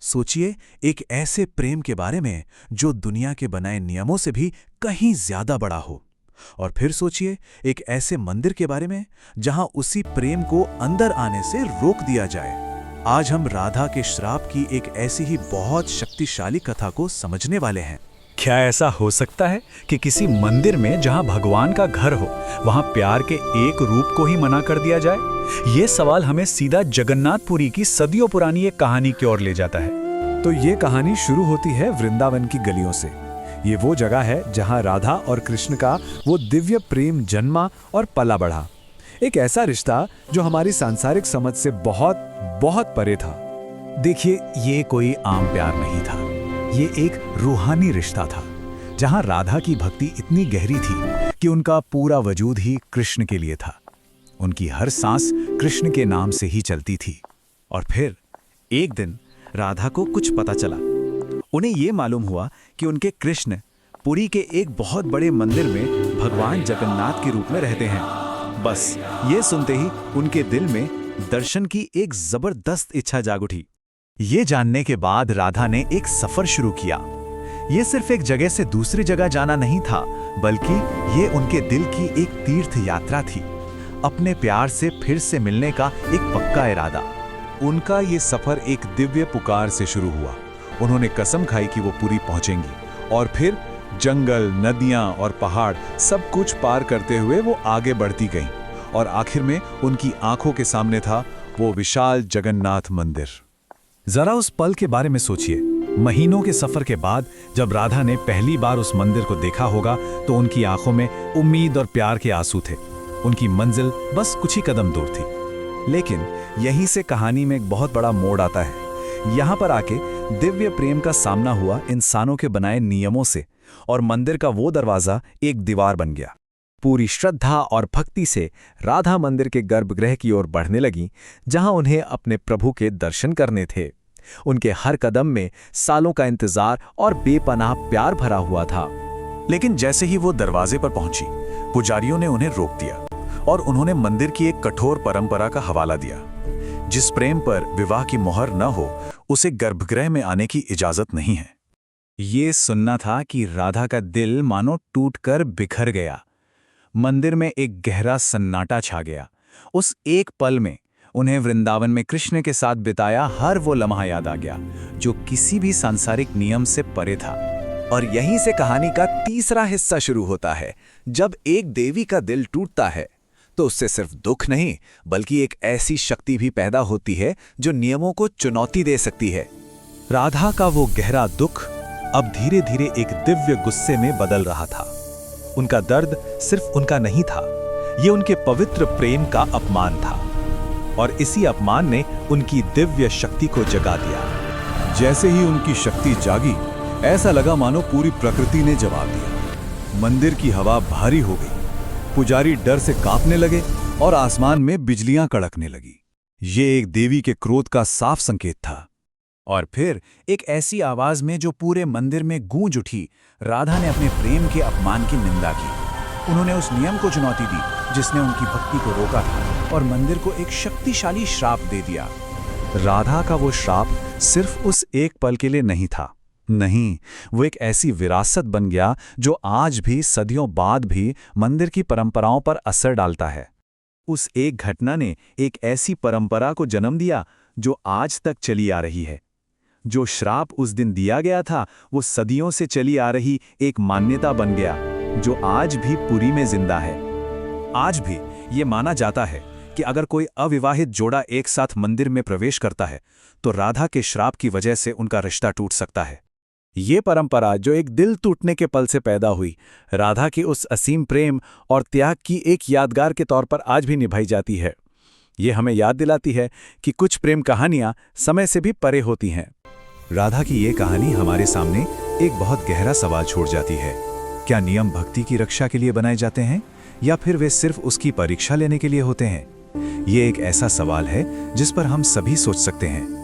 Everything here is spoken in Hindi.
सोचिए, एक ऐसे प्रेम के बारे में जो दुनिया के बनाए नियमों से भी कहीं ज्यादा बड़ा हो। और फिर सोचिए, एक ऐसे मंदिर के बारे में जहां उसी प्रेम को अंदर आने से रोक दिया जाए। आज हम राधा के श्राप की एक ऐसी ही बहुत शक्तिशाली कथा को समझने वाले हैं। क्या ऐसा हो सकता है कि किसी मंदिर में जहां भगवान का घर हो, वहां प्यार के एक रूप को ही मना कर दिया जाए? ये सवाल हमें सीधा जगन्नाथपुरी की सदियों पुरानी एक कहानी की ओर ले जाता है। तो ये कहानी शुरू होती है वृंदावन की गलियों से। ये वो जगह है जहां राधा और कृष्ण का वो दिव्य प्रेम जन्मा और पला बढ़ा। एक ऐसा रिश्ता जो हमारी सांसारिक समझ से बहुत बहुत परे था। देखिए, ये कोई आम प्यार नहीं था। ये एक रूहानी रिश्ता था, जहां राधा की भक्ति इतनी गहरी थी कि उनका पूरा वजूद ही कृष्ण के लिए था। उनकी हर सांस कृष्ण के नाम से ही चलती थी। और फिर एक दिन राधा को कुछ पता चला। उन्हें ये मालूम हुआ कि उनके कृष्ण पुरी के एक बहुत बड़े मंदिर में भगवान जगन्नाथ के रूप में रहते हैं। बस ये सुनते ही उनके दिल में दर्शन की एक जबरदस्त इच्छा जाग उठी। ये जानने के बाद राधा ने एक सफर शुरू किया। ये सिर्फ एक जगह से दूसरी जगह जाना नहीं था, बल्कि ये उनके दिल की एक तीर्थ यात्रा थी, अपने प्यार से फिर से मिलने का एक पक्का इरादा। उनका ये सफर एक दिव्य पुकार से शुरू हुआ। उन्होंने कसम खाई कि वो पुरी पहुंचेंगी, और फिर जंगल, नदियां और पहाड़ सब कुछ पार करते हुए वो आगे बढ़ती गईं, और आखिर में उनकी आंखों के सामने था वो विशाल जगन्नाथ मंदिर। जरा उस पल के बारे में सोचिए। महीनों के सफर के बाद जब राधा ने पहली बार उस मंदिर को देखा होगा, तो उनकी आंखों में उम्मीद और प्यार के आंसू थे। उनकी मंजिल बस कुछ ही कदम दूर थी। लेकिन यहीं से कहानी में एक बहुत बड़ा मोड़ आता है। यहाँ पर आके दिव्य प्रेम का सामना हुआ इंसानों के बनाए नियमों से, और मंदिर का वो दरवाजा एक दीवार बन गया। पूरी श्रद्धा और भक्ति से राधा मंदिर के गर्भगृह की ओर बढ़ने लगी, जहां उन्हें अपने प्रभु के दर्शन करने थे। उनके हर कदम में सालों का इंतजार और बेपनाह प्यार भरा हुआ था। लेकिन जैसे ही वो दरवाजे पर पहुंची, पुजारियों ने उन्हें रोक दिया और उन्होंने मंदिर की एक कठोर परंपरा का हवाला दिया। जिस प्रेम पर विवाह की मोहर न हो, उसे गर्भगृह में आने की इजाजत नहीं है। ये सुनना था कि राधा का दिल मानो टूटकर बिखर गया। मंदिर में एक गहरा सन्नाटा छा गया। उस एक पल में उन्हें वृंदावन में कृष्ण के साथ बिताया हर वो लम्हा याद आ गया, जो किसी भी सांसारिक नियम से परे था। और यहीं से कहानी का तीसरा हिस्सा शुरू होता है। जब एक देवी का दिल टूटता है, तो उससे सिर्फ दुख नहीं, बल्कि एक ऐसी शक्ति भी पैदा होती है जो नियमों को चुनौती दे सकती है। राधा का वो गहरा दुख अब धीरे धीरे एक दिव्य गुस्से में बदल रहा था। उनका दर्द सिर्फ उनका नहीं था, ये उनके पवित्र प्रेम का अपमान था, और इसी अपमान ने उनकी दिव्य शक्ति को जगा दिया। जैसे ही उनकी शक्ति जागी, ऐसा लगा मानो पूरी प्रकृति ने जवाब दिया। मंदिर की हवा भारी हो गई, पुजारी डर से कांपने लगे और आसमान में बिजलियां कड़कने लगी। ये एक देवी के क्रोध का साफ संकेत था। और फिर एक ऐसी आवाज में जो पूरे मंदिर में गूंज उठी, राधा ने अपने प्रेम के अपमान की निंदा की। उन्होंने उस नियम को चुनौती दी जिसने उनकी भक्ति को रोका था, और मंदिर को एक शक्तिशाली श्राप दे दिया। राधा का वो श्राप सिर्फ उस एक पल के लिए नहीं था। नहीं, वो एक ऐसी विरासत बन गया जो आज भी, सदियों बाद भी मंदिर की परंपराओं पर असर डालता है। उस एक घटना ने एक ऐसी परंपरा को जन्म दिया जो आज तक चली आ रही है। जो श्राप उस दिन दिया गया था, वो सदियों से चली आ रही एक मान्यता बन गया, जो आज भी पुरी में जिंदा है। आज भी ये माना जाता है कि अगर कोई अविवाहित जोड़ा एक साथ मंदिर में प्रवेश करता है, तो राधा के श्राप की वजह से उनका रिश्ता टूट सकता है। ये परंपरा, जो एक दिल टूटने के पल से पैदा हुई, राधा के उस असीम प्रेम और त्याग की एक यादगार के तौर पर आज भी निभाई जाती है। ये हमें याद दिलाती है कि कुछ प्रेम कहानियां समय से भी परे होती हैं। राधा की ये कहानी हमारे सामने एक बहुत गहरा सवाल छोड़ जाती है। क्या नियम भक्ति की रक्षा के लिए बनाए जाते हैं, या फिर वे सिर्फ उसकी परीक्षा लेने के लिए होते हैं? ये एक ऐसा सवाल है जिस पर हम सभी सोच सकते हैं।